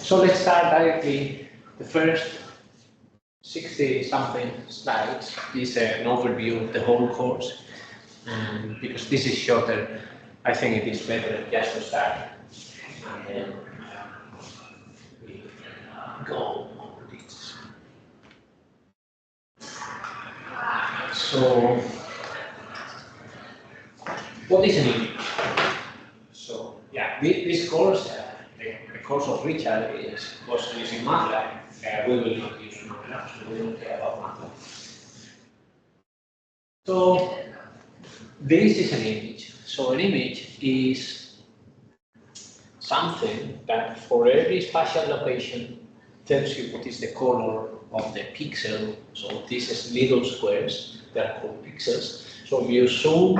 So let's start directly. The first 60-something slides is an overview of the whole course. And because this is shorter, I think it is better just to start. And then we go over this. So, what is an image? So, yeah, this course, the course of Richard was using MATLAB. We will not use MATLAB, so we don't care about MATLAB. So, this is an image. So, an image is something that for every spatial location tells you what is the color of the pixel. So, this is little squares, they are called pixels. So, if you zoom,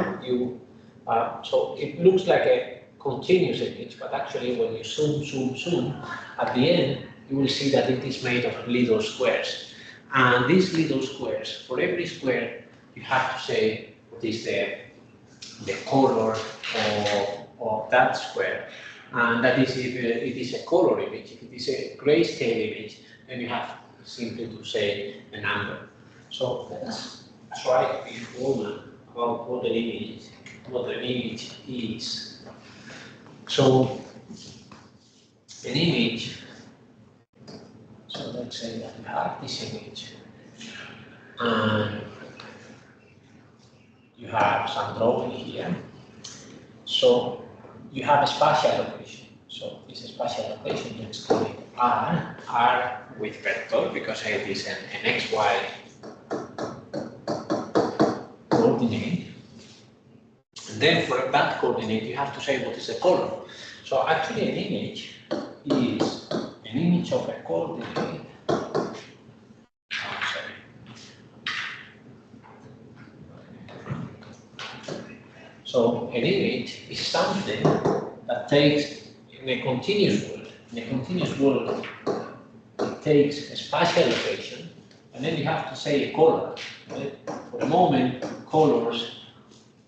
so it looks like a continuous image, but actually when you zoom, at the end, you will see that it is made of little squares. And these little squares, for every square, you have to say what is the color of that square. And that is if it is a color image. If it is a grayscale image, then you have simply to say a number. So let's try to be formal about what an image is. So an image, so let's say that we have this image and you have some drawing here. So you have a spatial location. So this is spatial location, let's call it R with vector because it is an XY coordinate. And then for that coordinate, you have to say what is the color. So actually an image is an image of a coordinate. So an image is something that takes in a continuous world. In a continuous world, it takes a spatial location, and then you have to say a color. Right? For the moment, colors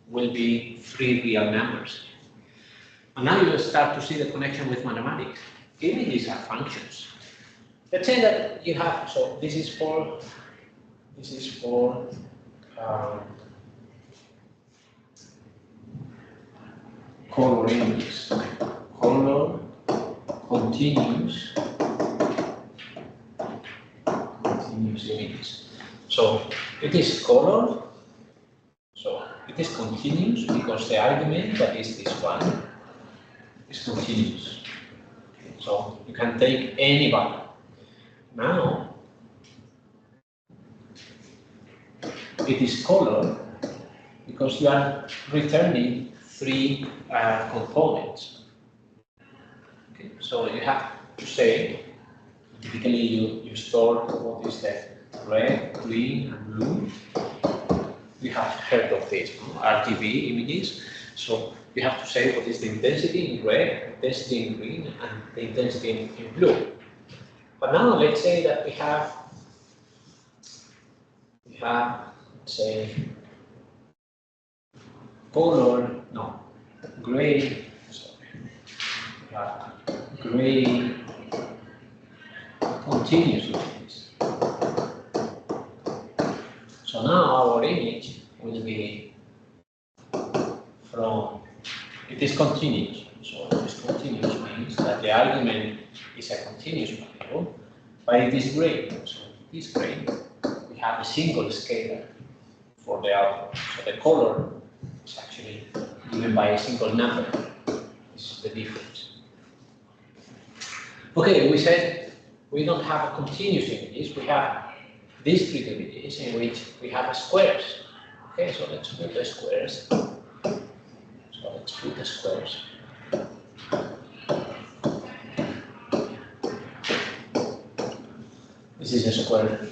will be 3 real numbers. And now you will start to see the connection with mathematics. Images are functions. Let's say that you have, so this is for color images. Color continuous images. So it is color. So it is continuous because the argument, that is this one, is continuous. So you can take any value. Now, it is color because you are returning 3 components. Okay. So you have to say, typically you store what is the red, green, and blue. We have heard of this, RGB images. So you have to say what is the intensity in red, intensity in green, and the intensity in blue. But now let's say that we have let's say color, no, gray, sorry. We have gray continuous images. So now our image will be from, it is continuous. So this continuous means that the argument is a continuous value, but it is gray. So it is gray. We have a single scalar for the output. So the color is actually given by a single number. This is the difference. Okay, we said we don't have a continuous images. We have discrete images in which we have squares. Okay, so let's put the squares. So let's put the squares. This is a square,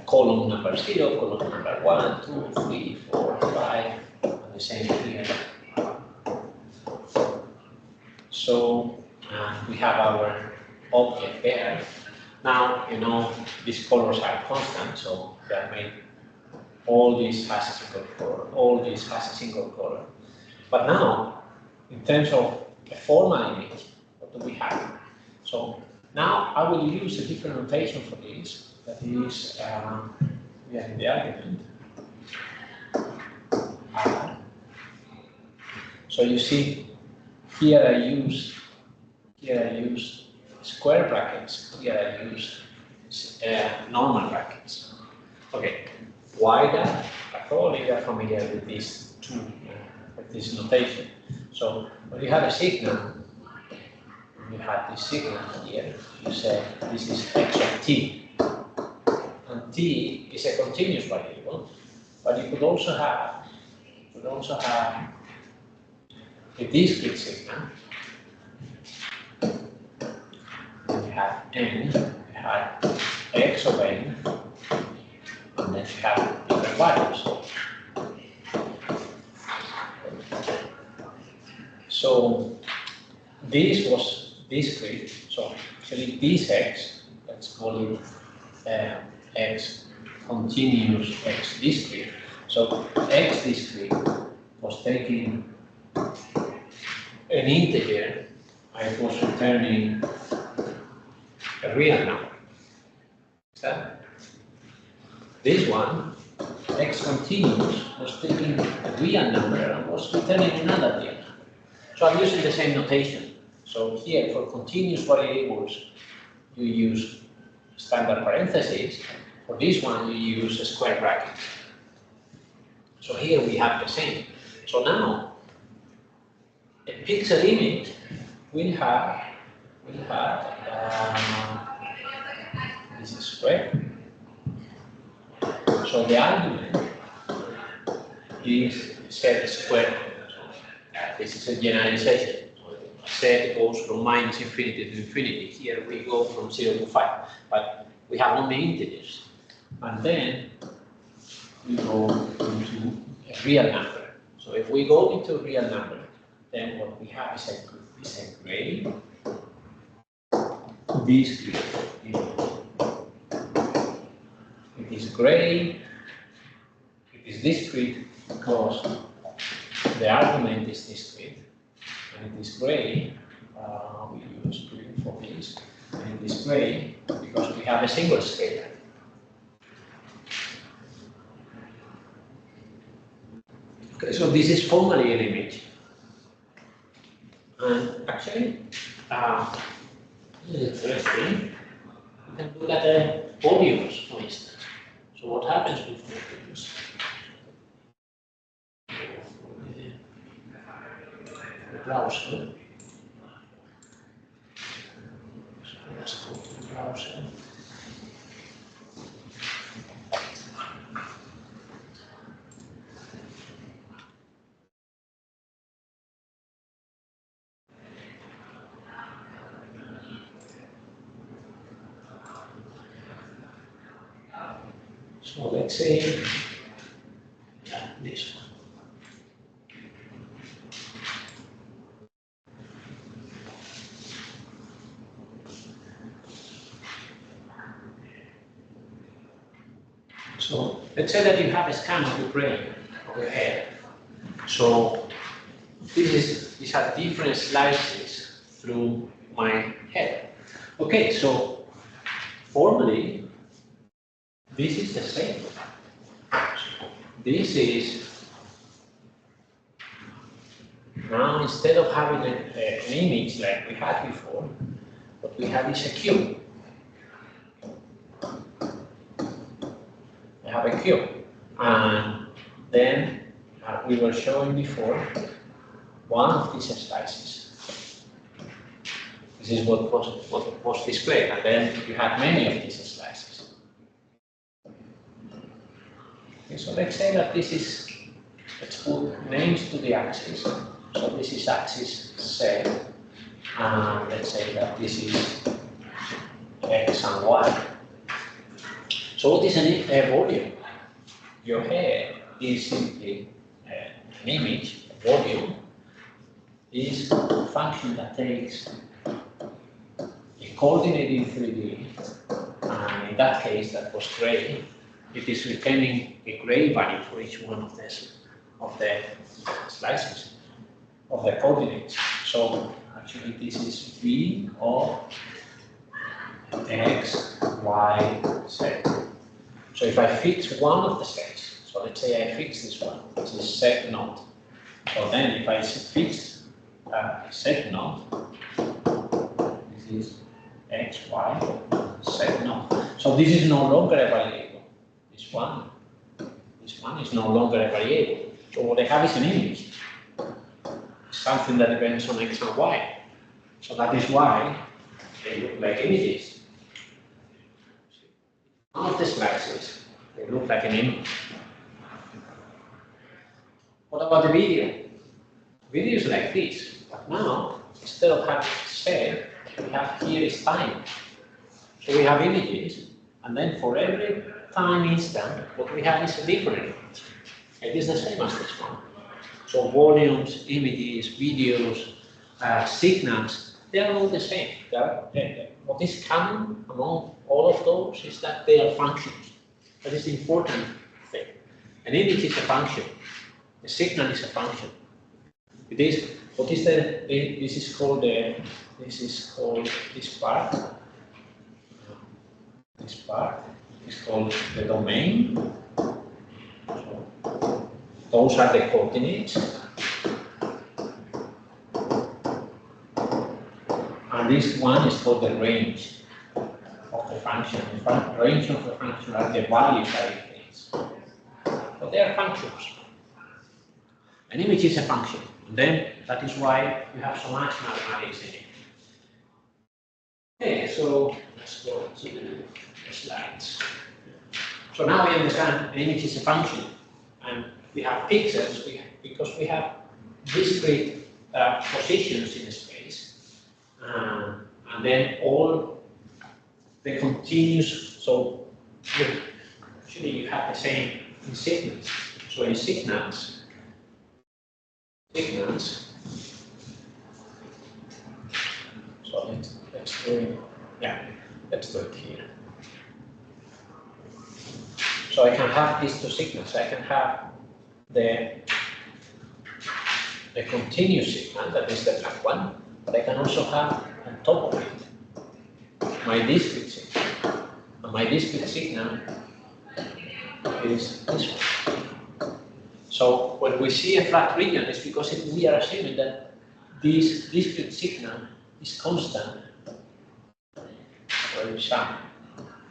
column number 0, column number 1, 2, 3, 4, 5, and the same here. So we have our object there. Now, you know, these colors are constant, so they are made, all this has a single color, all this has a single color. But now, in terms of a formal image, what do we have? So Now I will use a different notation for this. That is, we have the argument. So you see, here I use square brackets. Here I use normal brackets. Okay, why that? Probably you are familiar with these two, with this notation. So when you have a signal, you have this signal here. You say this is x of t, and t is a continuous variable. But you could also have a discrete signal. You have n, you have x of n, and then you have different values. So this was discrete. So actually this x, let's call it x continuous, x discrete. So x discrete was taking an integer, I was returning a real number. So this one, x continuous, was taking a real number and was returning another real number. So I'm using the same notation. So here for continuous variables, you use standard parentheses. For this one, you use a square bracket. So here we have the same. So now, a pixel image will have this is square. So the argument is set square. This is a generalization. Set goes from minus infinity to infinity. Here we go from 0 to 5, but we have only integers. And then we go into a real number. So if we go into a real number, then what we have is a gray discrete image. It is gray, it is discrete because the argument is discrete, and it is gray, we use green for this, and it is gray because we have a single scalar. Okay, so this is formally an image. And actually, this is interesting. You can look at the volumes, for instance. So what happens with volumes? The browser. So let's go to the browser. So let's say this one. So let's say that you have a scan of your brain, of your head. So these are different slices through my head. Okay, so formally, this is the same. This is, now instead of having an image like we had before, what we have is a cube. I have a cube. And then we were showing before one of these slices. This is what was displayed, and then you have many of these slices. Okay, so let's say that this is, let's put names to the axis. So this is axis Z, and let's say that this is X and Y. So what is a volume? Your head is simply an image, a volume is a function that takes a coordinate in 3D, and in that case that was gray. It is returning a gray value for each one of the slices of the coordinates. So actually this is V of X, Y, Z. So if I fix one of the sets, so let's say I fix this one, which is Z naught. So then if I fix Z naught, this is X, Y, Z naught. So this is no longer a variable. This one is no longer a variable. So what I have is an image. Something that depends on X and Y. So that is why they look like images. None of the slices, they look like an image. What about the video? Video is like this, but now, instead of having set, we have here is time. So we have images, and then for every time instant, what we have is a different image. It is the same as this one. So volumes, images, videos, signals, they are all the same. What is common among all of those is that they are functions. That is the important thing. An image is a function. A signal is a function. It is what is the this is called this part. This part is called the domain. So those are the coordinates. And this one is called the range of the function. The range of the function are the values that it takes. But they are functions. An image is a function. And then that is why you have so much mathematics in it. Okay, so let's go to the slides. So now we understand an image is a function. And we have pixels because we have discrete positions in space. And then all the continuous, so actually you have the same in signals. So in signals, so let's do it, let's do it here. So I can have these two signals. I can have the continuous signal, that is the black one, but I can also have on top of it my discrete signal. And my discrete signal is this one. So when we see a flat region, it's because we are assuming that this discrete signal is constant for each time.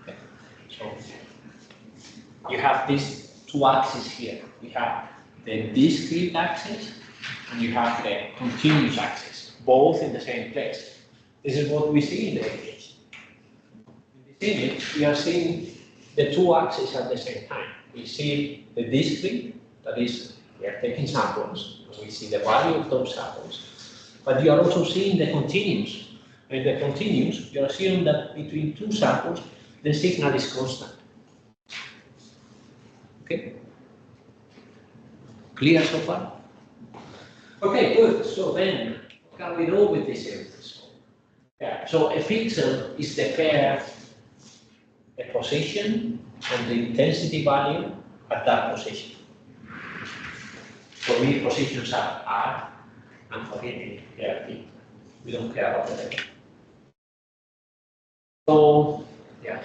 Okay. So you have these two axes here. We have the discrete axis and you have the continuous axis, both in the same place. This is what we see in the image. In this image, we are seeing the two axes at the same time. We see the discrete, that is, we are taking samples, and we see the value of those samples. But you are also seeing the continuous. And the continuous, you are assuming that between two samples, the signal is constant. Okay? Clear so far? Okay, good. So then, what can we do with this evidence? Yeah. So a pixel is the pair, a position and the intensity value at that position. For me, positions are R, and for him, they are P. We don't care about the level. So, yeah.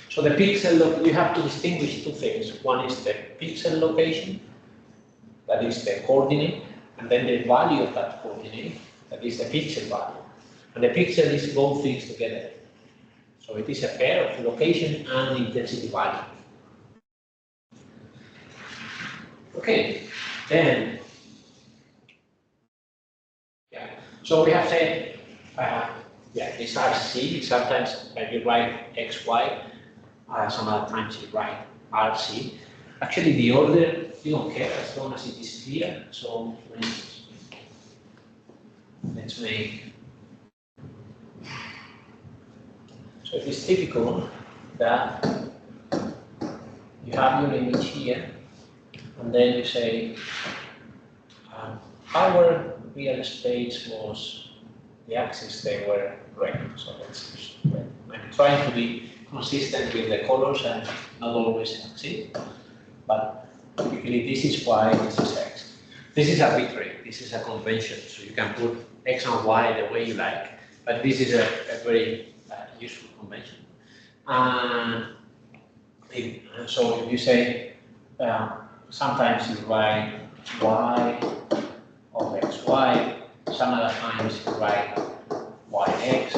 So the pixel, you have to distinguish two things. One is the pixel location, that is the coordinate, and then the value of that coordinate, that is the pixel value. And the pixel is both things together. So it is a pair of location and intensity value. Okay, then, yeah. So we have said, this RC, sometimes you write XY, some other times you write RC. Actually, the order, you don't care as long as it is clear. So, for instance, let's make. So it is typical that you have your image here, and then you say, our real estate was the axis they were red. So let's use red. I'm trying to be consistent with the colors and not always succeed, but typically this is Y, this is X. This is arbitrary, this is a convention, so you can put X and Y the way you like, but this is a very useful convention. So if you say, sometimes you write y of xy, some other times you write yx.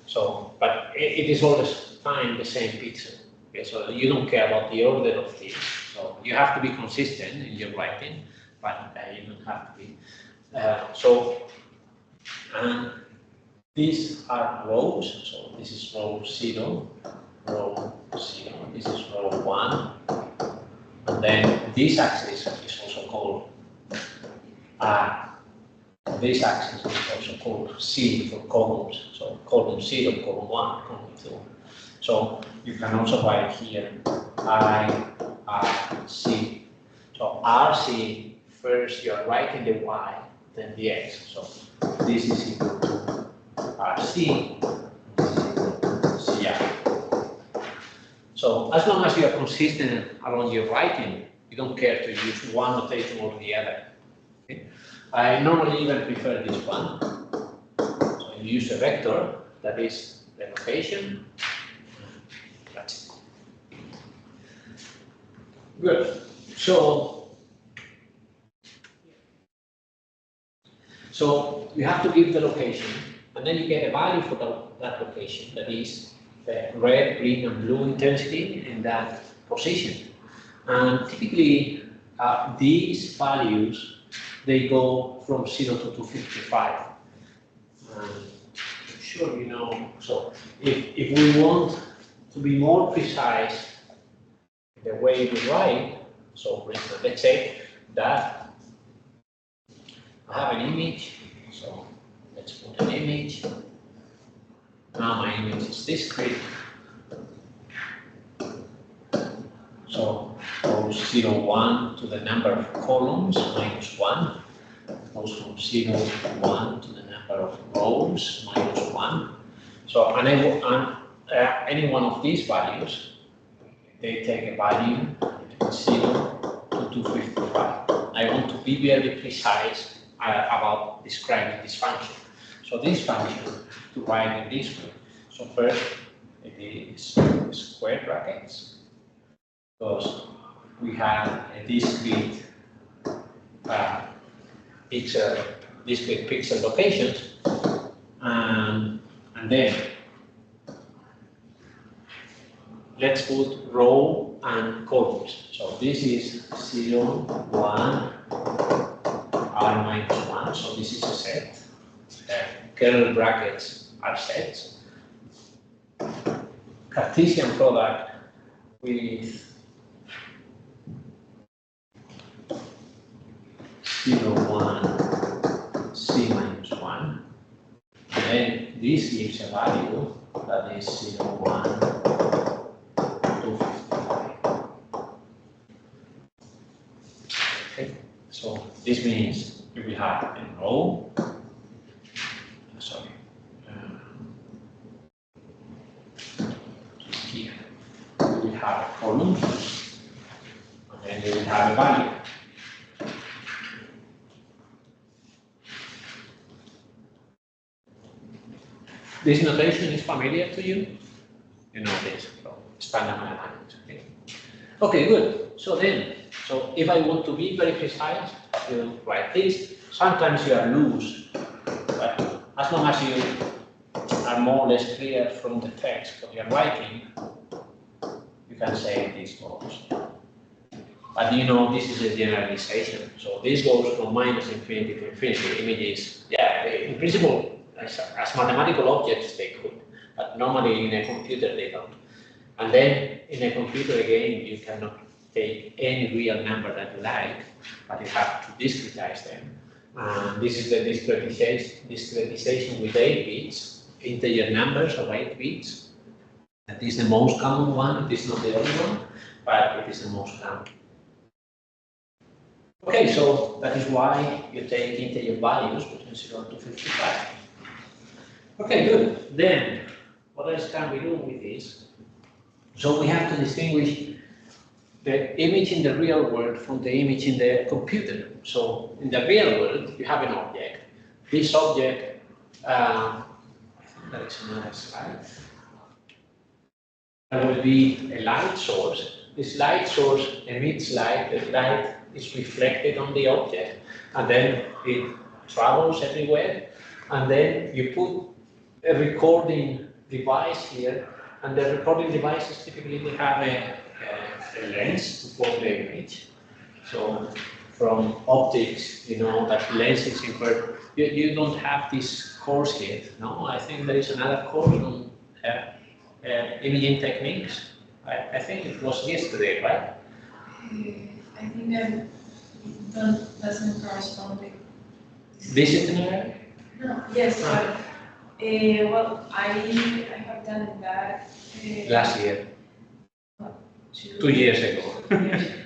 So, but it is all the time the same pixel. Okay, so you don't care about the order of things. So you have to be consistent in your writing, but you don't have to be. These are rows. So this is row 0, row 0. This is row 1. And then this axis is also called this axis is also called C for columns. So column 0, column 1, column 2. So you can also write here I, R, C. So RC, first you are writing the Y, then the X. So this is equal to RC, this is equal to CR. So as long as you are consistent along your writing, you don't care to use one notation or the other. Okay? I normally even prefer this one. So you use a vector, that is the location. That's it. Good. So you have to give the location, and then you get a value for that location, that is the red, green, and blue intensity in that position. And typically, these values, they go from 0 to 255. I'm sure you know. So if we want to be more precise in the way we write, so for instance, let's say that I have an image, so let's put an image. Now my image is discrete. So goes 0, 1 to the number of columns, minus 1. Goes from 0 to 1 to the number of rows, minus 1. So any one of these values, they take a value between 0 to 255. I want to be very precise about describing this function. So this function, to write in this way. So first, it is square brackets, because we have a discrete pixel locations, and then let's put row and columns. So this is 0, 1, R minus 1, so this is a set. Curly brackets are sets. Cartesian product with 0, 1, C minus 1. And then this gives a value that is 0, 1, 255. Okay, so this means if we have a row, here we have a column, and then we will have a value. This notation is familiar to you? You know this from standard mathematics. Okay, good. So if I want to be very precise, you write this. Sometimes you are loose, but as long as you are more or less clear from the text that you're writing, you can say this goes. But you know, this is a generalization. So this goes from minus infinity to infinity. Images, yeah, in principle, as mathematical objects, they could, but normally in a computer, they don't. And then in a computer, again, you cannot take any real number that you like, but you have to discretize them. This is the discretization with 8 bits, integer numbers of 8 bits. That is the most common one. It is not the only one, but it is the most common. Okay, so that is why you take integer values between 0 and 255. Okay, good. Then, what else can we do with this? So we have to distinguish the image in the real world from the image in the computer. So in the real world, you have an object. This object, let's is another slide. There will be a light source. This light source emits light. The light is reflected on the object, and then it travels everywhere. And then you put a recording device here, and the recording devices typically they have a lens to form the image. So from optics, you know that lens is important. You don't have this course yet, no? I think there is another course on imaging techniques. I think it was yesterday, right? I think that doesn't correspond with Disciplinary? No, yes, but well, I have done that Last year, 2 years ago. 2 years ago.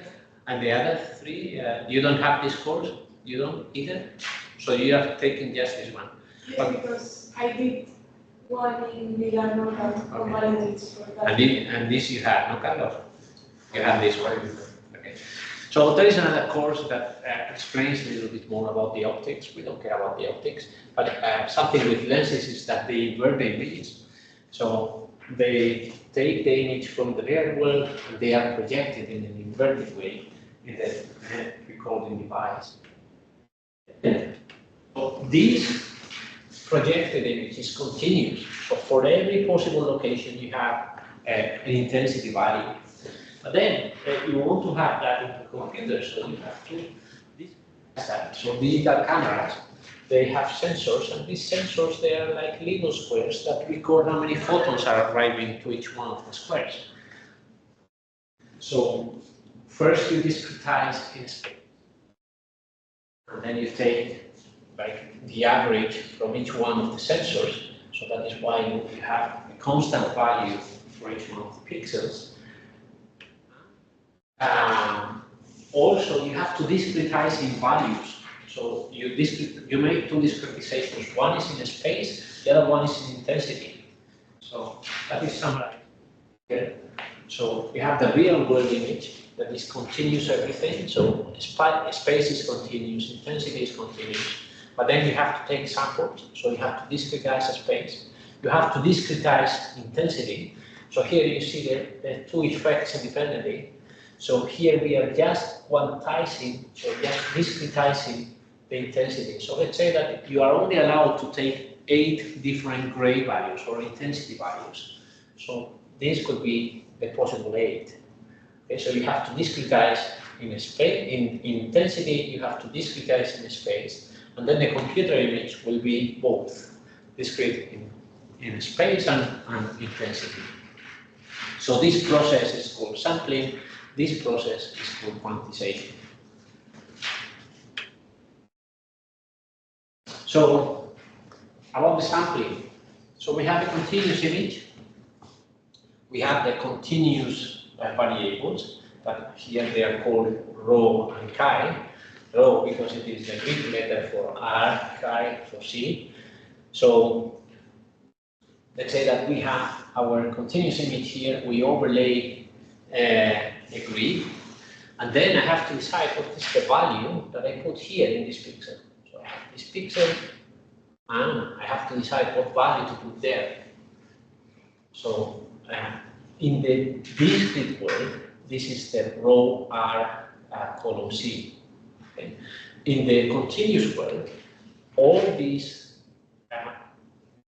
And the other 3, you don't have this course? You don't either? So you have taken just this one? Yes, because I did one in Milano that convalidates for that. And this you have, no, Carlos? You have this one. Okay. So there is another course that explains a little bit more about the optics. We don't care about the optics, but something with lenses is that they invert the images. So they take the image from the real world and they are projected in an inverted way in the recording device. So this projected image is continuous. So for every possible location you have an intensity value. But then you want to have that in the computer, so you have to discuss that. So digital cameras, they have sensors, and these sensors, they are like little squares that record how many photons are arriving to each one of the squares. So first you discretize in space, and then you take like the average from each one of the sensors. So that is why you have a constant value for each one of the pixels. Also, you have to discretize in values. So you make 2 discretizations. One is in space, the other one is in intensity. So that is summarized here. So you have the real world image that is continuous everything. So space is continuous, intensity is continuous. But then you have to take samples. So you have to discretize a space. You have to discretize intensity. So here you see the 2 effects independently. So here we are just quantizing, so just discretizing the intensity. So let's say that you are only allowed to take 8 different gray values or intensity values. So this could be the possible 8. Okay, so you have to discretize in space, in intensity, you have to discretize in space, and then the computer image will be both discrete in space and intensity. So this process is called sampling. This process is called quantization. So, about the sampling. So we have a continuous image. We have the continuous variables, but here they are called rho and chi. Rho because it is the Greek letter for R, chi for C. So, let's say that we have our continuous image here. We overlay a grid, and then I have to decide what is the value that I put here in this pixel. So I have this pixel, and I have to decide what value to put there. So in the discrete world, this is the rho R column C. Okay. In the continuous world, all these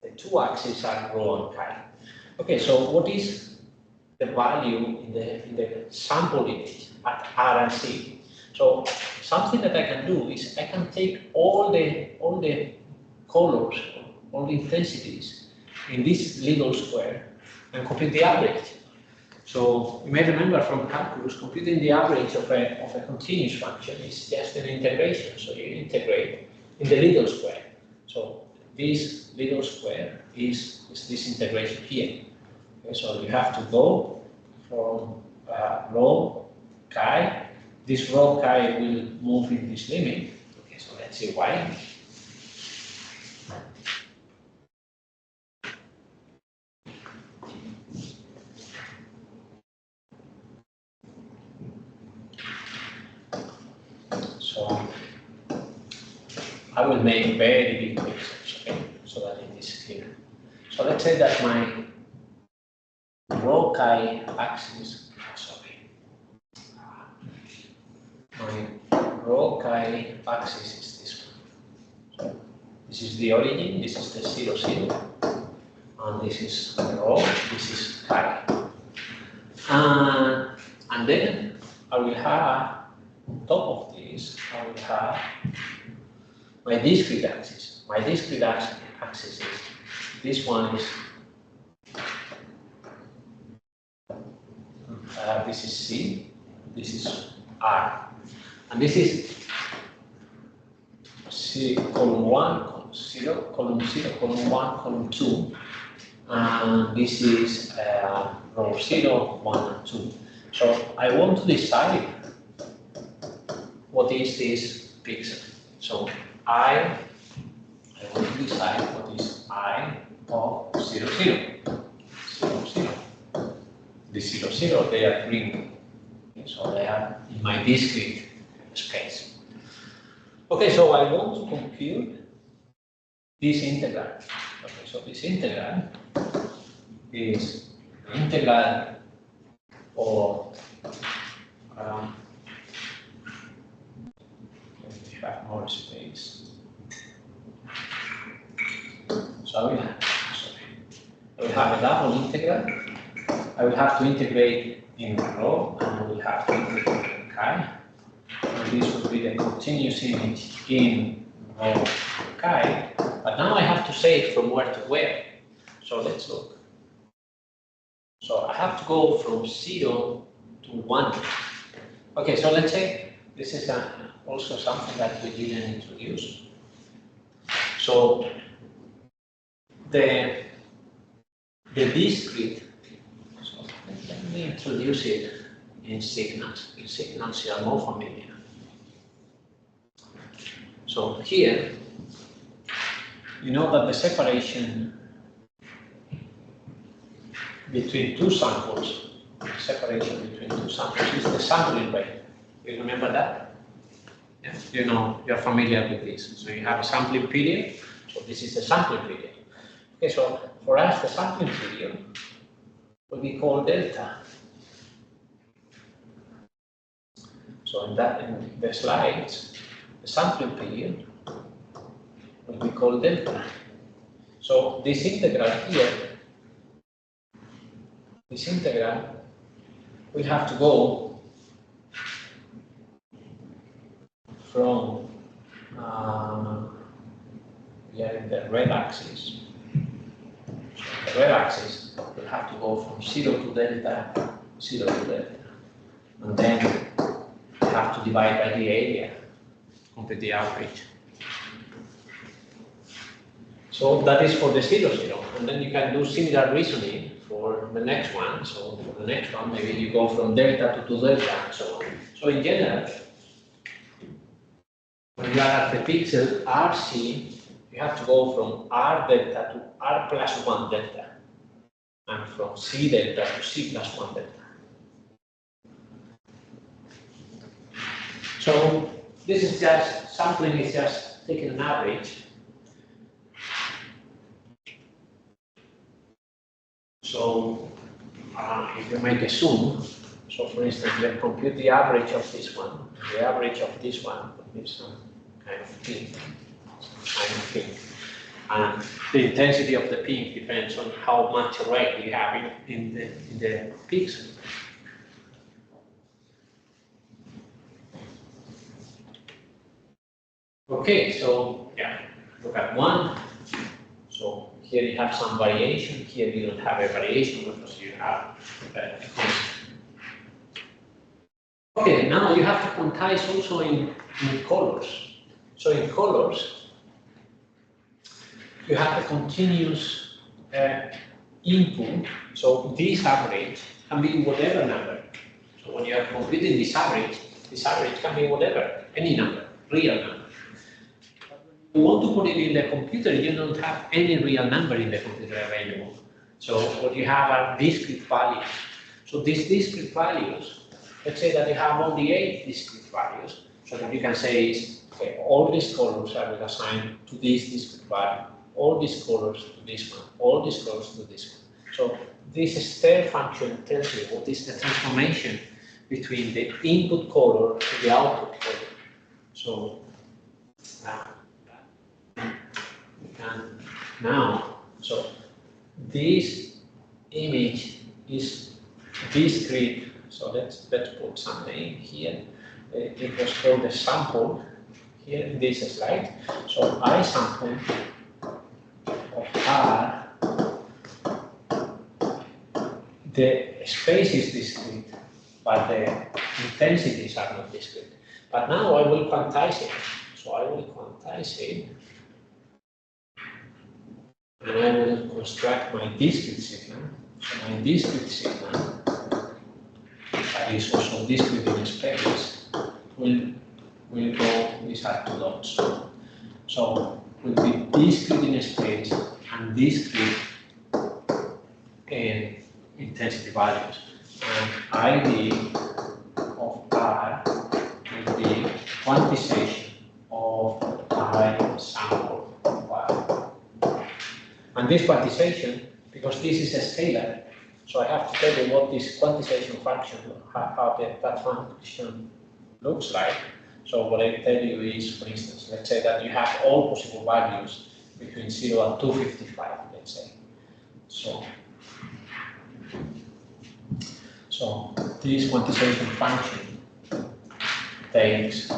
the 2 axes are rho and chi. Okay, so what is the value in the sample image at R and C? So something that I can do is I can take all the colors, all the intensities in this little square and compute the average. So you may remember from calculus, computing the average of a continuous function is just an integration. So you integrate in the little square. So this little square is this integration here. Okay, so you have to go from rho chi. This rho chi will move in this limit. Okay, so let's see why. So I will make very big pixels, okay, so that it is clear. So let's say that my rho chi axis, my rho chi axis is this one. So this is the origin, this is the 0, 0, and this is rho, this is chi. And then I will have, on top of this, I will have my discrete axis. My discrete axis is, this one is, this is C, this is R. And this is C, column 1, column 0, column 0, column 1, column 2. And this is row 0, 1, and 2. So I want to decide what is this pixel. So I want to decide what is I of 0, 0. 0, 0. The 0, 0, they are green. So they are in my discrete space. Okay, so I want to compute this integral. Okay, so this integral is the integral of let me have more space. So I will have a double integral. I will have to integrate in rho, and I will have to integrate in chi. And this will be the continuous image in rho chi. But now I have to say it from where to where. So let's look. So I have to go from 0 to 1. Okay, so let's say this is also something that we didn't introduce. So the discrete, so let me introduce it in signals. In signals you are more familiar. So here, you know that the separation between two samples, is the sampling rate. You remember that? Yeah. You know, you're familiar with this. So you have a sampling period. So this is the sampling period. Okay, so for us, the sampling period will be called delta. So in the slides, the sampling period will be called delta. So this integral here, we have to go from we are in the red axis. So the red axis will have to go from 0 to delta, 0 to delta, and then we have to divide by the area, compute the average. So that is for the 0, 0, and then you can do similar reasoning for the next one. So for the next one, maybe you go from delta to 2 delta and so on. So in general, when you are at the pixel RC, you have to go from R delta to R plus 1 delta, and from C delta to C plus 1 delta. So this is just, sampling is just taking an average. So if you make a sum, so for instance, you compute the average of this one, the average of this one, gives some kind of pink, and the intensity of the pink depends on how much red you have in the pixel. Okay, so yeah, look at one. So here you have some variation. Here you don't have a variation because you have a constant. Okay, now you have to quantize also in colors. So in colors, you have a continuous input. So this average can be whatever number. So when you are computing this average can be whatever, any number, real number. You want to put it in the computer, you don't have any real number in the computer available. So what you have are discrete values. So these discrete values, let's say that you have only 8 discrete values, so that you can say is, okay, all these columns are assigned to this discrete value, all these colors to this one, all these colors to this one. So this step function tells you what is the transformation between the input color to the output color. So and now, so this image is discrete. So let's put some name here. It was called a sample here in this slide. So I sample of R. The space is discrete, but the intensities are not discrete. But now I will quantize it. So I will quantize it. And I will construct my discrete signal. So my discrete signal, that is also discrete in space, will go, these are two dots. So will be discrete in space and discrete in intensity values. And ID of R will be quantization of I sample of R. And this quantization, because this is a scalar, so I have to tell you what this quantization function, how that function looks like. So what I tell you is, for instance, let's say that you have all possible values between 0 and 255, let's say. So this quantization function takes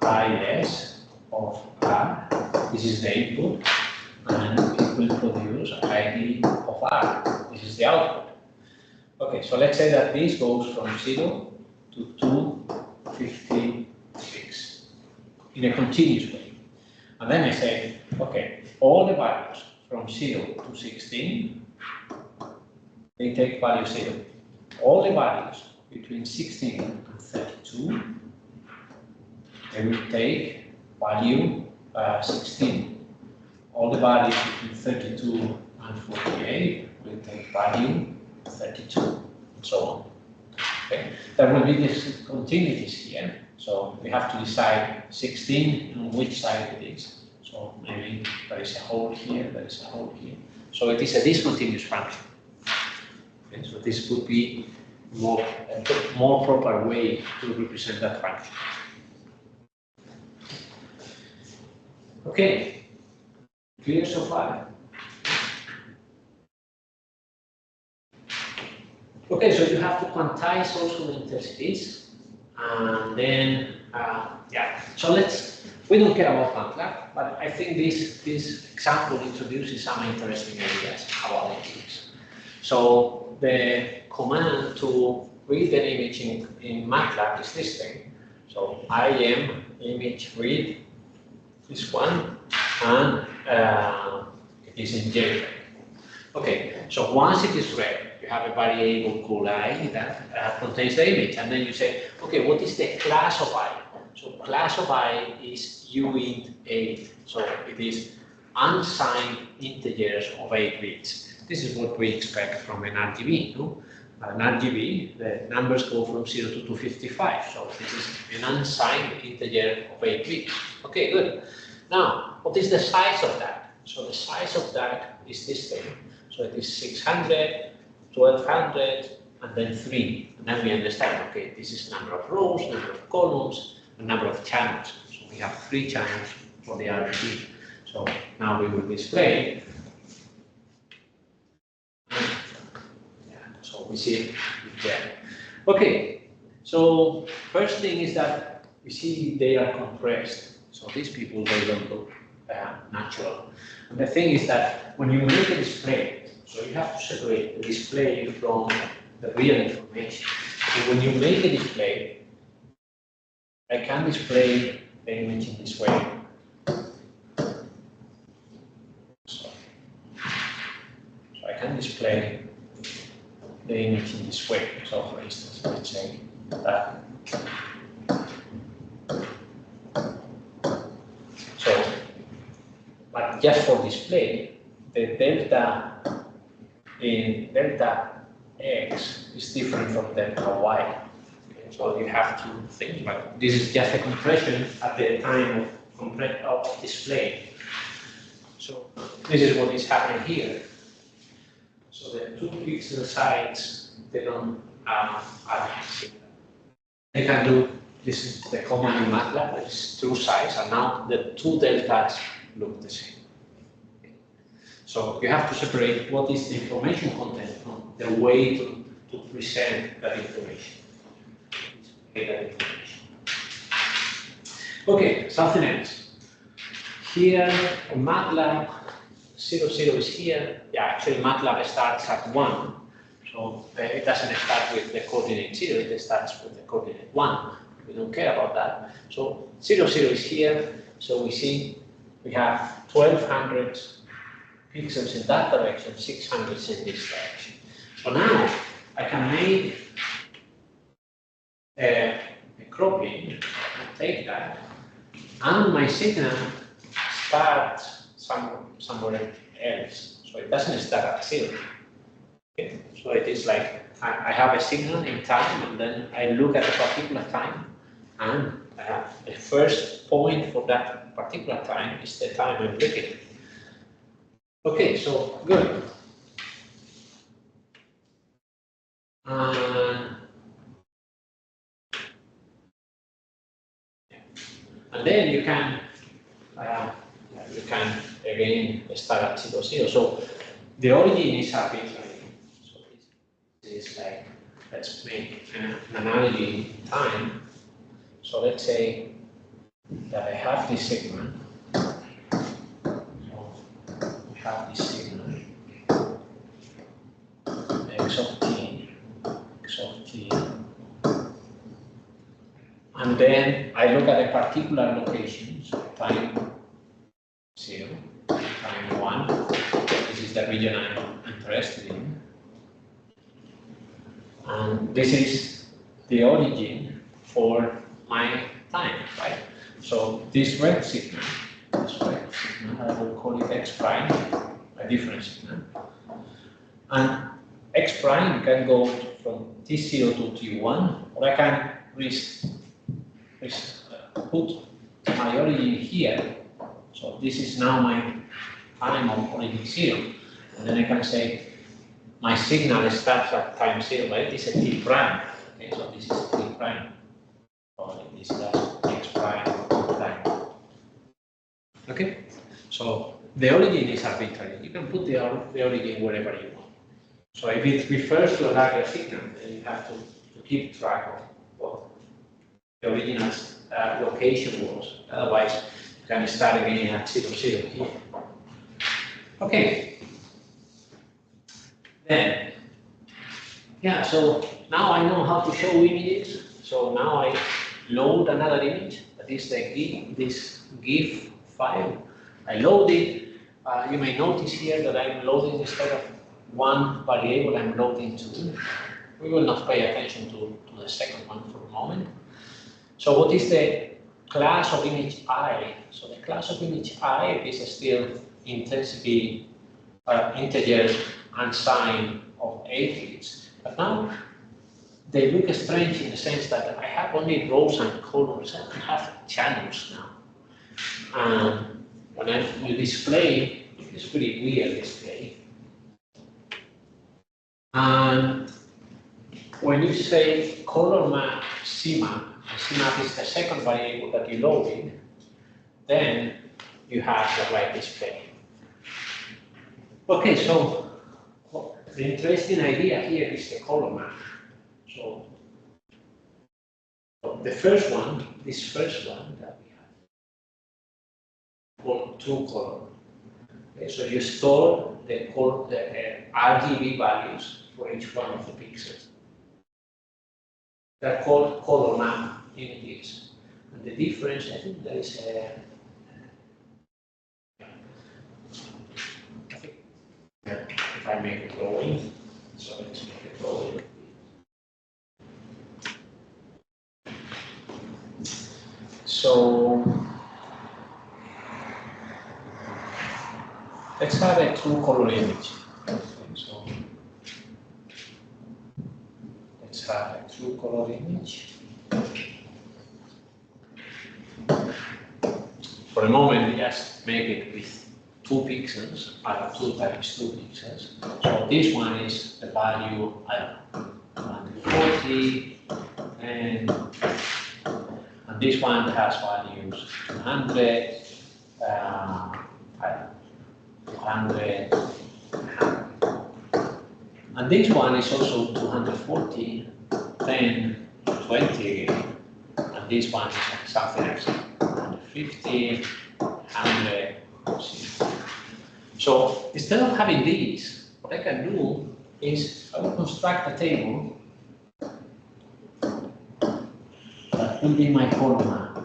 IS of R, this is the input, and it will produce ID of R, this is the output. Okay, so let's say that this goes from 0 to 256 in a continuous way. And then I say, okay, all the values from 0 to 16, they take value 0. All the values between 16 and 32, they will take value 16. All the values between 32 and 48 will take value 32, and so on. Okay. There will be discontinuities here, so we have to decide 16 on which side it is. So maybe there is a hole here, there is a hole here. So it is a discontinuous function. Okay. So this would be a more proper way to represent that function. Okay, clear so far? Okay, so you have to quantize also the intensities, and then, so we don't care about MATLAB, but I think this example introduces some interesting ideas about images. So the command to read an image in MATLAB is this thing. So IM image read, this one, and it is in JPEG. Okay, so once it is read, you have a variable called I that contains the image, and then you say, okay, what is the class of I? So class of I is uint8, so it is unsigned integers of 8 bits. This is what we expect from an RGB, no? An RGB, the numbers go from 0 to 255, so this is an unsigned integer of 8 bits. Okay, good. Now, what is the size of that? So the size of that is this thing. So it is 600, 1200, and then 3. And then we understand, okay, this is number of rows, number of columns, and number of channels. So we have 3 channels for the RGB. So now we will display. So we see it there. Okay, so first thing is that we see they are compressed. So these people, they don't look natural. And the thing is that when you make a display, so you have to separate the display from the real information. So when you make a display, I can display the image in this way. So I can display the image in this way. So for instance, let's say that. So, but just for display, the delta in delta x is different from delta y. Okay, so you have to think about it. This is just a compression at the time of display. So this is what is happening here. So the 2 pixel sides, they don't are similar. They can do, this is the common in MATLAB, that is true size, and now the 2 deltas look the same. So you have to separate what is the information content from the way to present that information. Okay, something else. Here, MATLAB 0, 0 is here. Yeah, actually MATLAB starts at 1. So it doesn't start with the coordinate 0, it starts with the coordinate 1. We don't care about that. So 0, 0 is here. So we see we have 1200 pixels in that direction, 600 in this direction. So now I can make a cropping and take that, and my signal starts somewhere else. So it doesn't start at 0. Okay. So it is like I have a signal in time, and then I look at a particular time, and the first point for that particular time is the time I'm looking at. Okay, so good. And then you can again start at 0, 0. So the origin is arbitrary. So this is like, let's make an analogy in time. So let's say that I have this signal. So we have this signal x of t, and then I look at a particular location, so time 0, time 1. This is the region I'm interested in. And this is the origin for my time, right? So this red signal, I will call it x prime, a different signal. And x prime can go from t0 to t1, or I can put my origin here. So this is now my time of origin 0. And then I can say my signal starts at time 0, right? It's a t prime. Okay, so this is t prime. Or this is x prime time. Okay? So the origin is arbitrary. You can put the origin wherever you want. So if it refers to a larger signal, then you have to keep track of what the original location was. Otherwise, you can start again at 0, 0 here. Okay. Then, yeah, so now I know how to show images. So now I load another image, that is this GIF file. I load it. You may notice here that I'm loading instead of one variable, I'm loading 2. We will not pay attention to the second one for a moment. So what is the class of image I? So the class of image I is still intensity integer unsigned of 8 bits. But now they look strange in the sense that I have only rows and columns. I don't have channels now. When you display, it's pretty weird display. And when you say color map CMAP, CMAP is the second variable that you load in, then you have the right display. Okay, so the interesting idea here is the color map. So the first one, this first one that we have, called TrueColor. Okay, so you store the RGB values for each one of the pixels. They're called color map images. And the difference, I think there is a if I make a drawing, so let's make a drawing. So let's have a true color image. So let's have a true color image. For a moment, just make it with 2 pixels, 2 times 2 pixels. So this one is the value, I don't know, 140, and this one has values 200, 200, and this one is also 240, 10, 20 again, and this one is something else, 150, 100. So instead of having these, what I can do is I will construct a table that will be my column map.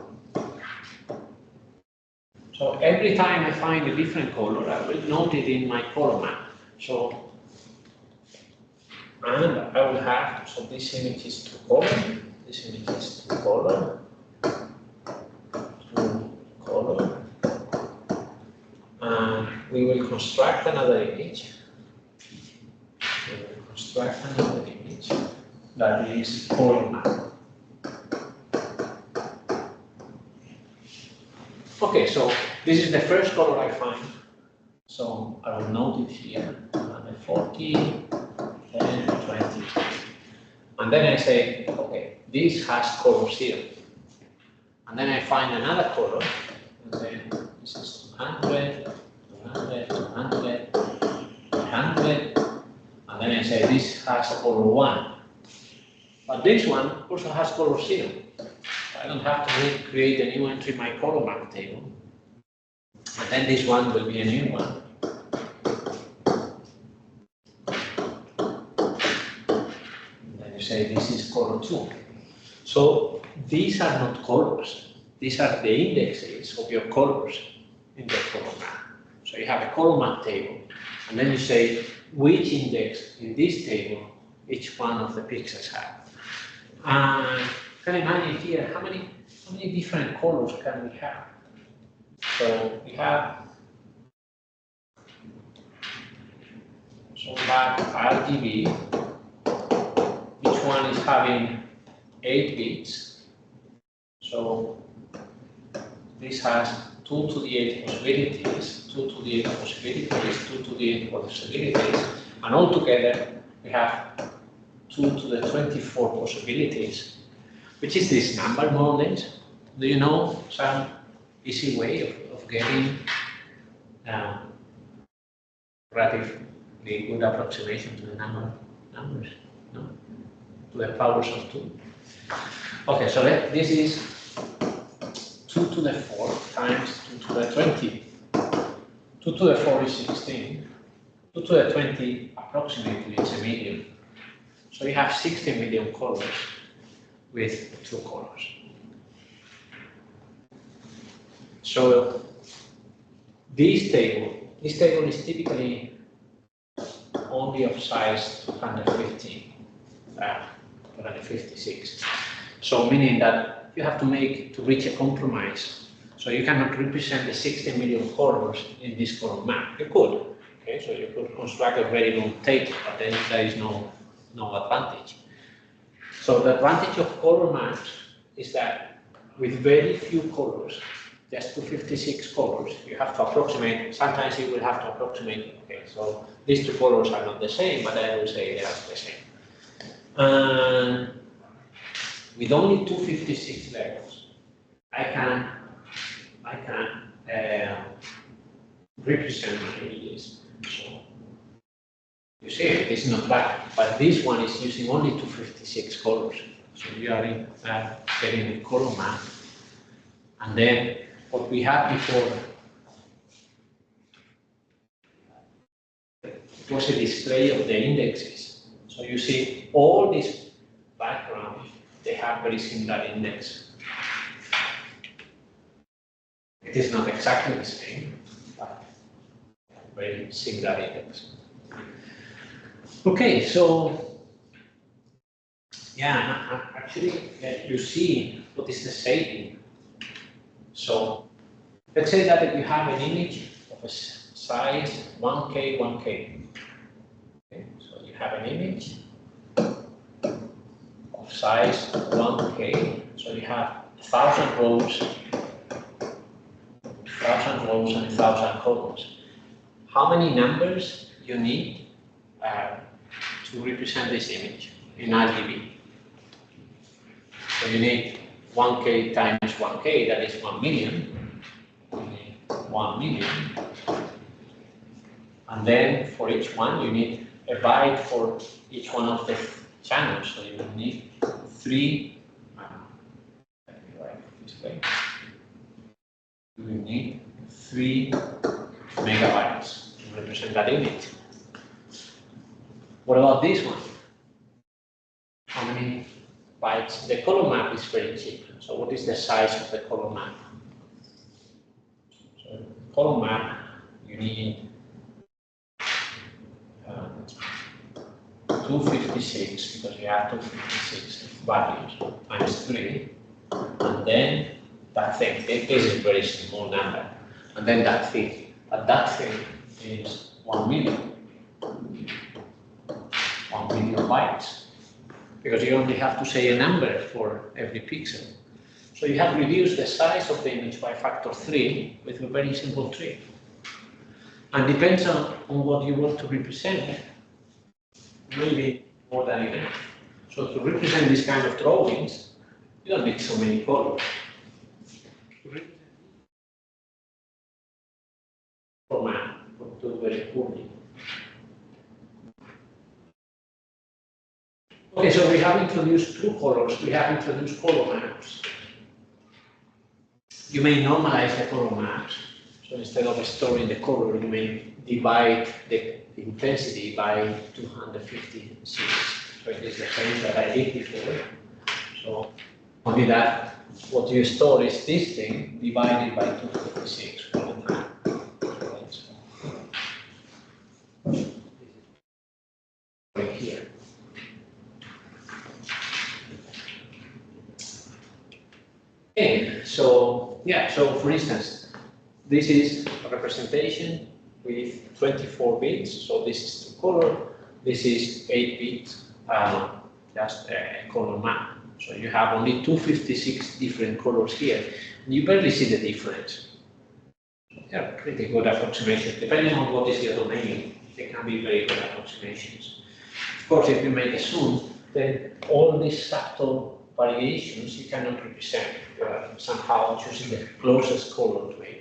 So every time I find a different color, I will note it in my column map. So, and I will have, so this image is 2 color, this image is 2 color, 2 color, and we will construct another image. We will construct another image that is column map. Okay, so this is the first color I find. So I will note it here, 140, 10, 20. And then I say, okay, this has colors here. And then I find another color, and then this is 200, 200, 200, 100. And then I say this has a color 1. But this one also has colors here. I don't have to create a new entry in my column map table. And then this one will be a new one. And then you say this is color 2. So these are not colors. These are the indexes of your colors in the column map. So you have a column map table, and then you say which index in this table each one of the pixels have. And can you imagine here how many different colors can we have? So we have RGB. Each one is having 8 bits. So this has 2 to the 8 possibilities, 2 to the 8 possibilities, 2 to the 8 possibilities, and altogether we have 2 to the 24 possibilities. Which is this number, more or less? Do you know some easy way of getting relatively good approximation to the numbers? No? To the powers of 2. Okay, so this is 2 to the 4 times 2 to the 20. 2 to the 4 is 16. 2 to the 20 approximately is a million. So you have 60 million colors with 2 colors. So this table is typically only of size 250, 256. So meaning that you have to reach a compromise. So you cannot represent the 60 million colors in this column map. You could, okay? So you could construct a very long table, but then there is no advantage. So the advantage of color maps is that with very few colors, just 256 colors, you have to approximate. Sometimes you will have to approximate. Okay, so these 2 colors are not the same, but I will say they are the same. And with only 256 levels, I can represent my images. So you see, it's not bad, but this one is using only 256 colors. So you are getting a color map, and then what we had before, it was a display of the indexes. So you see all these backgrounds, they have very similar index. It is not exactly the same, but very similar index. Okay, so yeah, actually you see what is the saving. So let's say that you have an image of a size 1K, 1K. Okay, so you have an image of size 1K. So you have 1,000 rows and 1,000 columns. how many numbers you need to represent this image in RGB. So you need 1K times 1K, that is 1 million. You need 1 million. And then for each one, you need a byte for each one of the channels. So you will need 3, let me write it this way. You will need 3 megabytes to represent that image. What about this one? How many bytes? The color map is very cheap. So what is the size of the color map? So the color map, you need 256, because you have 256 values times 3, and then that thing. This is a very small number, and then that thing. But that thing is 1 million. 1 million bytes, because you only have to say a number for every pixel. So you have reduced the size of the image by factor 3 with a very simple trick. And depends on what you want to represent, maybe more than enough. So to represent this kind of drawings, you don't need so many colors. Format would do very poorly. Okay, so we have introduced two colors. We have introduced color maps. You may normalize the color maps. So instead of storing the color, you may divide the intensity by 256. So it is the same that I did before. So only that what you store is this thing divided by 256 all the time. Right here. Okay, so yeah, so for instance, this is a representation with 24 bits. So this is the color. This is 8 bits, just a color map. So you have only 256 different colors here. You barely see the difference. They are pretty good approximations. Depending on what is your domain, they can be very good approximations. Of course, if you make a zoom, then all these subtle variations you cannot represent. You are somehow choosing the closest color to it.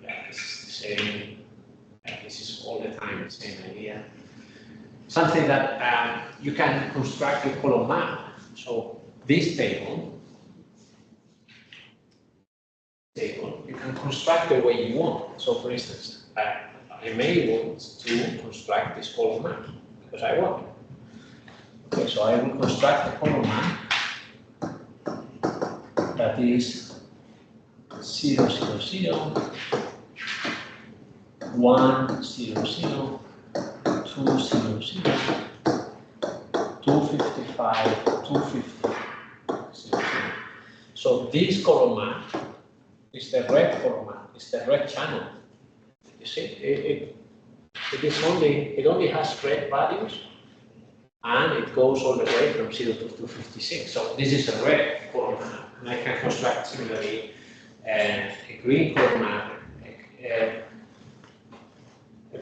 Yeah, this is the same. This is all the time the same idea. Something that you can construct a color map. So this table, you can construct the way you want. So for instance, I may want to construct this color map because I want. Okay, so I will construct a color map that is 0, 0, 0, 1, 0, 0, 2, 0, 0, 255, 250, 0, 0. So this color map is the red color map, it's the red channel. You see, it only has red values, and it goes all the way from 0 to 256. So this is a red color map, and I can construct similarly a green color map, a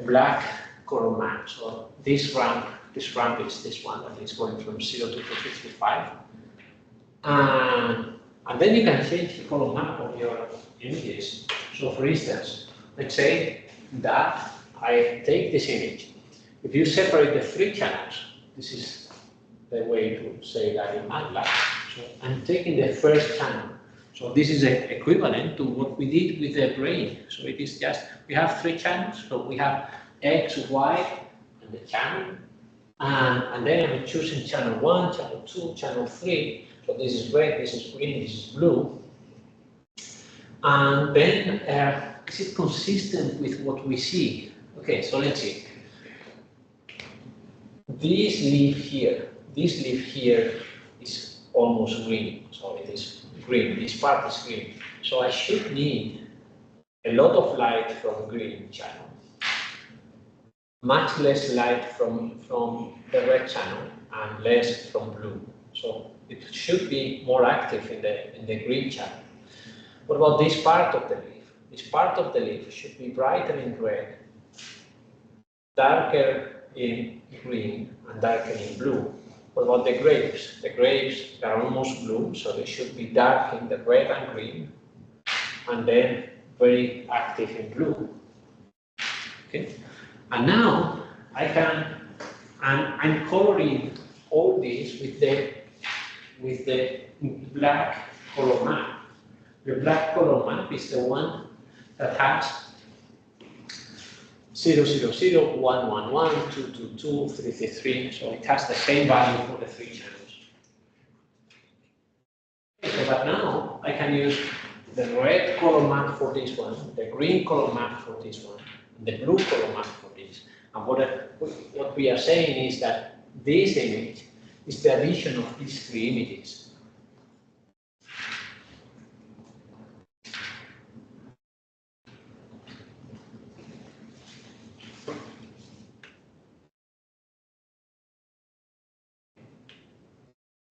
black color map. So this ramp is this one that is going from 0 to 255. And then you can change the color map of your images. So for instance, let's say that I take this image. If you separate the 3 channels, this is the way to say that in MATLAB. So I'm taking the first channel. So this is equivalent to what we did with the brain. So it is just, we have 3 channels. So we have X, Y, and the channel. And then I'm choosing channel 1, channel 2, channel 3. So this is red, this is green, this is blue. And then is it consistent with what we see? Okay, so let's see. This leaf here is almost green. So it is green, this part is green. So I should need a lot of light from green channel, much less light from the red channel, and less from blue. So it should be more active in the green channel. What about this part of the leaf? this part of the leaf should be brighter in red, darker in green, and darker in blue. What about the grapes? The grapes are almost blue, so they should be dark in the red and green, and then very active in blue. Okay, and now I'm coloring all these with the black color map. The black color map is the one that has 0, 0, 0, 1, 1, 1, 2, 2, 2, 3, 3, 3. So it has the same value for the 3 channels. Okay, but now I can use the red color map for this one, the green color map for this one, and the blue color map for this. And what we are saying is that this image is the addition of these 3 images.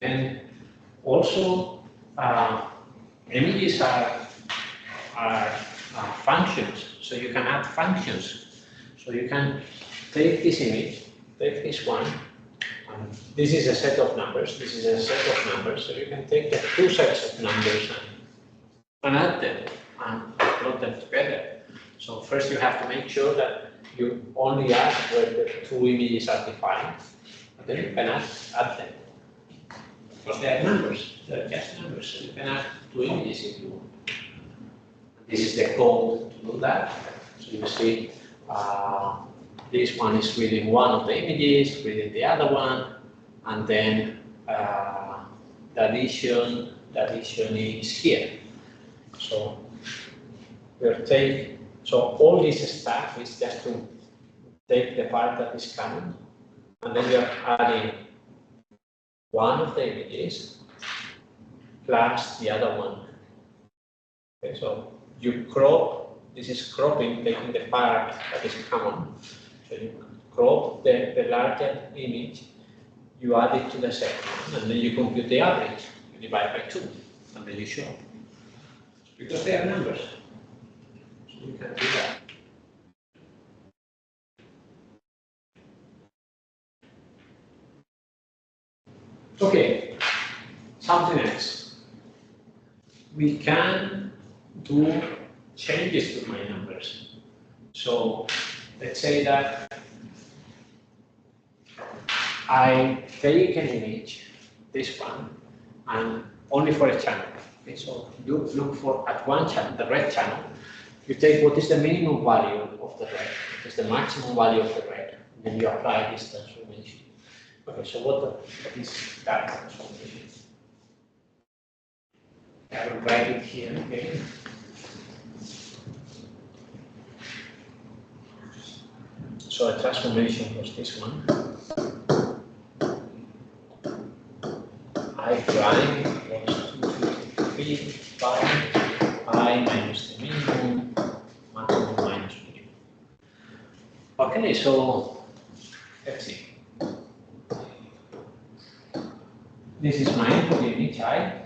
And also, images are functions, so you can add functions. So you can take this image, take this one, and this is a set of numbers, this is a set of numbers, so you can take the 2 sets of numbers and add them and plot them together. So first you have to make sure that you only add where the 2 images are defined, and then you can add them. Because they are numbers, they're just numbers, so you can add 2 images if you want. This is the code to do that. So you see, this one is reading one of the images, reading the other one, and then the addition is here. So so all this stuff is just to take the part that is coming, and then we are adding one of the images plus the other one. Okay, so you crop, this is cropping, taking the part that is common. So you crop the larger image, you add it to the second one, and then you compute the average. You divide by 2, and then you show. Because they are numbers. So you can do that. Okay, something else. We can do changes to my numbers. So let's say that I take an image, this one, and only for a channel. Okay, so you look for at one channel, the red channel, you take what is the minimum value of the red, what is the maximum value of the red, and then you apply this transformation. Okay, so what is that transformation? I will write it here again. So a transformation was this one. I prime was 253 by I minus the minimum, maximum minus minimum. Okay, so let's see. This is my input image I,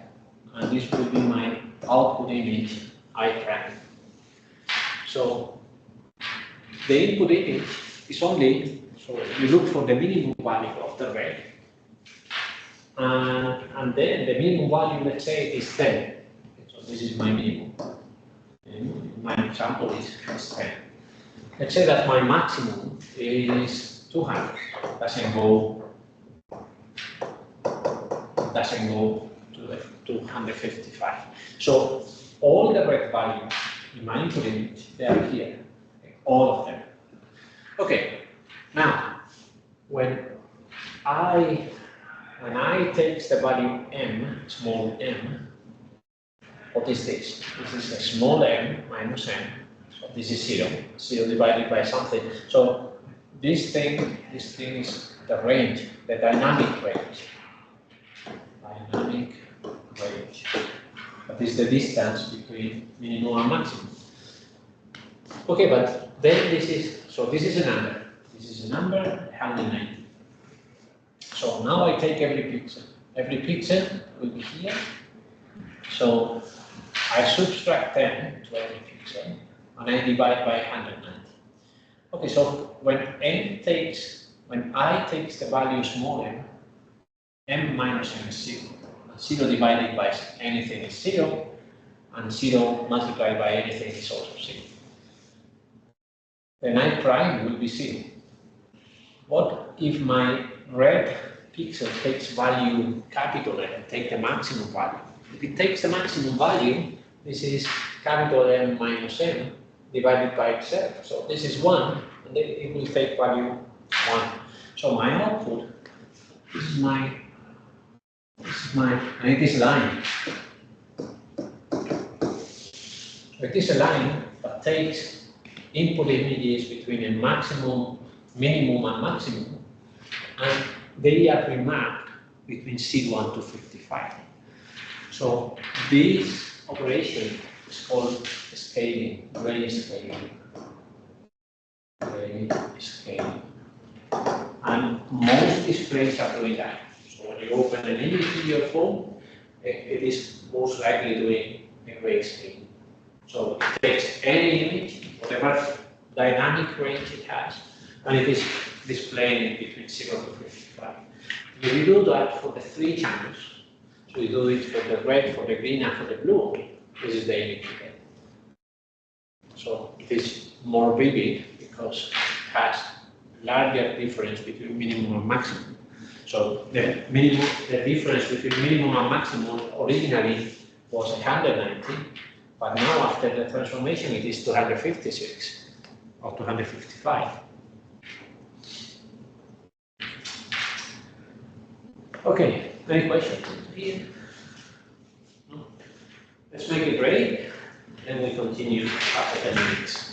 and this will be my output image I prime. So the input image is only, so you look for the minimum value of the red, and then the minimum value, let's say, is 10. So this is my minimum. And my example is 10. Let's say that my maximum is 200. Doesn't go to the 255. So all the red values in my input image, they are here, all of them. Okay, now when I take the value m, small m, what is this? This is a small m minus m. So this is 0. 0 divided by something. So this thing is the range, the dynamic range. Dynamic range. That is the distance between minimum and maximum. Okay, but then this is a number. This is a number, 190. So now I take every pixel. Every pixel will be here. So I subtract 10 to every pixel. and I divide by 190. Okay, so when I takes the value small m minus n is 0. 0 divided by anything is 0, and 0 multiplied by anything is also 0. Then I prime will be 0. What if my red pixel takes value capital M, take the maximum value? If it takes the maximum value, this is capital M minus M divided by itself. So this is 1, and then it will take value 1. So my output, this is my, and it is line. So it is a line that takes input images between a maximum, minimum and maximum, and they are remapped between C1 to 55. So this operation is called scaling, range scaling. Range scaling. And most displays are doing that. So when you open an image in your phone, it is most likely doing a grayscale. So it takes any image, whatever dynamic range it has, and it is displaying it between 0 to 55. If you do that for the 3 channels, so you do it for the red, for the green, and for the blue, this is the image you get. So it is more vivid because it has larger difference between minimum and maximum. So the difference between minimum and maximum originally was 190, but now after the transformation it is 256 or 255. Okay, any questions here? No? Let's make a break, then we continue after 10 minutes.